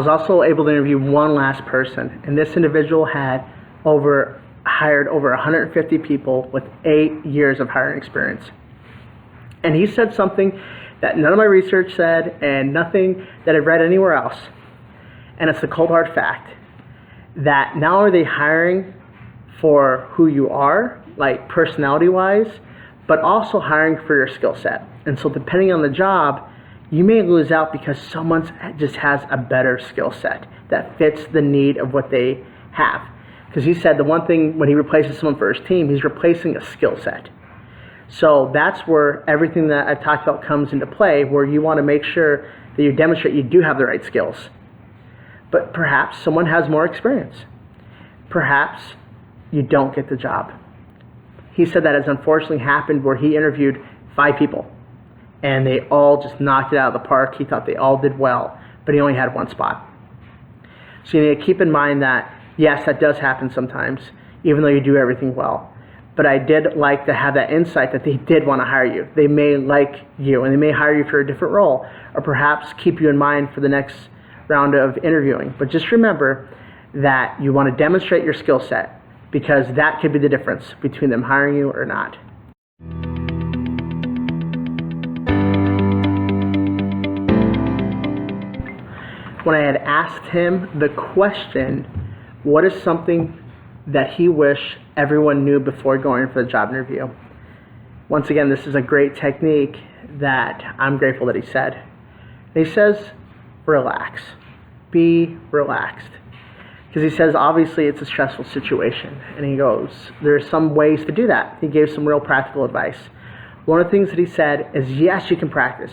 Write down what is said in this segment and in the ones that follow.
was also able to interview one last person, and this individual had hired over 150 people with 8 years of hiring experience. And he said something that none of my research said and nothing that I've read anywhere else. And it's the cold hard fact that not only are they hiring for who you are, like personality-wise, but also hiring for your skill set. And so depending on the job, you may lose out because someone just has a better skill set that fits the need of what they have. Because he said the one thing when he replaces someone for his team, he's replacing a skill set. So that's where everything that I've talked about comes into play, where you want to make sure that you demonstrate you do have the right skills. But perhaps someone has more experience. Perhaps you don't get the job. He said that has unfortunately happened where he interviewed 5 people and they all just knocked it out of the park. He thought they all did well, but he only had 1 spot. So you need to keep in mind that, yes, that does happen sometimes, even though you do everything well. But I did like to have that insight that they did want to hire you. They may like you and they may hire you for a different role, or perhaps keep you in mind for the next round of interviewing. But just remember that you want to demonstrate your skill set, because that could be the difference between them hiring you or not. When I had asked him the question, what is something that he wished everyone knew before going for the job interview? Once again, this is a great technique that I'm grateful that he said. And he says, relax. Be relaxed. Because he says, obviously, it's a stressful situation. And he goes, there's some ways to do that. He gave some real practical advice. One of the things that he said is, yes, you can practice.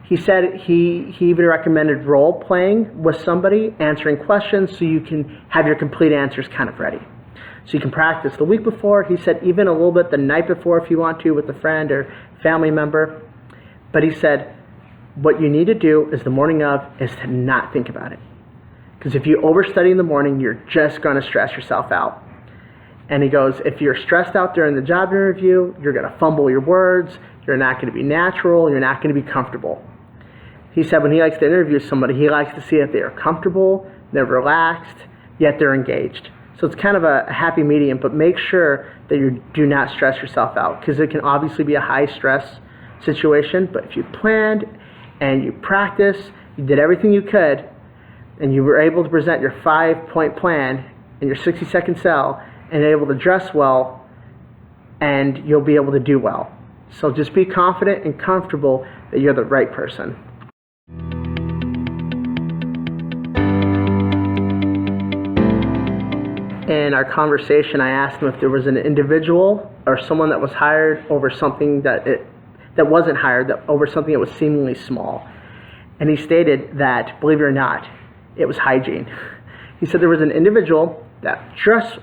He said he even recommended role playing with somebody, answering questions so you can have your complete answers kind of ready. So you can practice the week before. He said even a little bit the night before if you want to with a friend or family member. But he said what you need to do is the morning of is to not think about it. Because if you overstudy in the morning, you're just going to stress yourself out. And he goes, if you're stressed out during the job interview, you're going to fumble your words, you're not going to be natural, you're not going to be comfortable. He said when he likes to interview somebody, he likes to see that they are comfortable, they're relaxed, yet they're engaged. So it's kind of a happy medium, but make sure that you do not stress yourself out, because it can obviously be a high stress situation. But if you planned and you practiced, you did everything you could, and you were able to present your 5-point plan in your 60-second cell and able to dress well, and you'll be able to do well. So just be confident and comfortable that you're the right person. In our conversation, I asked him if there was an individual or someone that was hired over something that wasn't hired, that over something that was seemingly small. And he stated that, believe it or not, it was hygiene. He said there was an individual that dressed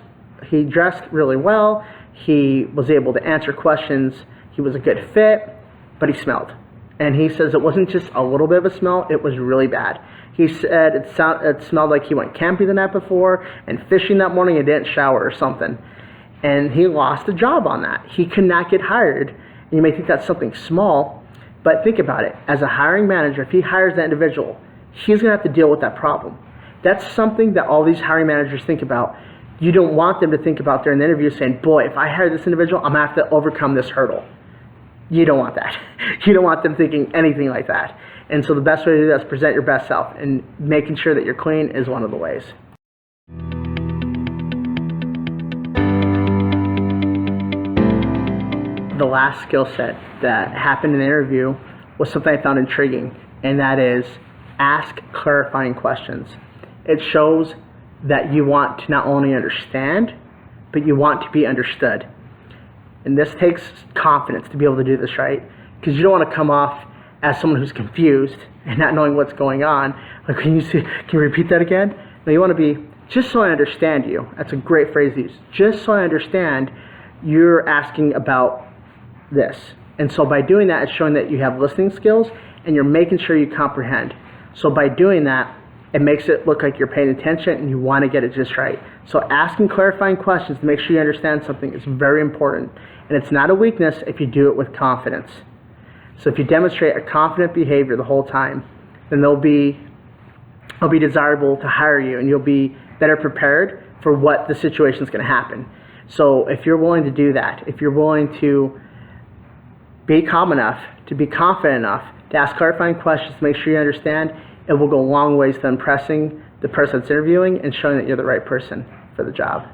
really well, he was able to answer questions, he was a good fit, but he smelled. And he says it wasn't just a little bit of a smell, it was really bad. He said it smelled like he went camping the night before and fishing that morning and didn't shower or something. And he lost a job on that. He could not get hired. And you may think that's something small, but think about it. As a hiring manager, if he hires that individual, he's going to have to deal with that problem. That's something that all these hiring managers think about. You don't want them to think about during the interview saying, boy, if I hire this individual, I'm going to have to overcome this hurdle. You don't want that. You don't want them thinking anything like that. And so the best way to do that is present your best self, and making sure that you're clean is one of the ways. The last skill set that happened in the interview was something I found intriguing, and that is ask clarifying questions. It shows that you want to not only understand, but you want to be understood. And this takes confidence to be able to do this, right? Because you don't want to come off as someone who's confused and not knowing what's going on. Like, can you repeat that again? No, you want to be, just so I understand you. That's a great phrase to use. Just so I understand, you're asking about this. And so by doing that, it's showing that you have listening skills and you're making sure you comprehend. So by doing that, it makes it look like you're paying attention and you want to get it just right. So asking clarifying questions to make sure you understand something is very important. And it's not a weakness if you do it with confidence. So if you demonstrate a confident behavior the whole time, then there'll be it'll be desirable to hire you, and you'll be better prepared for what the situation is going to happen. So if you're willing to do that, if you're willing to be calm enough, to be confident enough, to ask clarifying questions, to make sure you understand, it will go a long ways to impressing the person that's interviewing and showing that you're the right person for the job.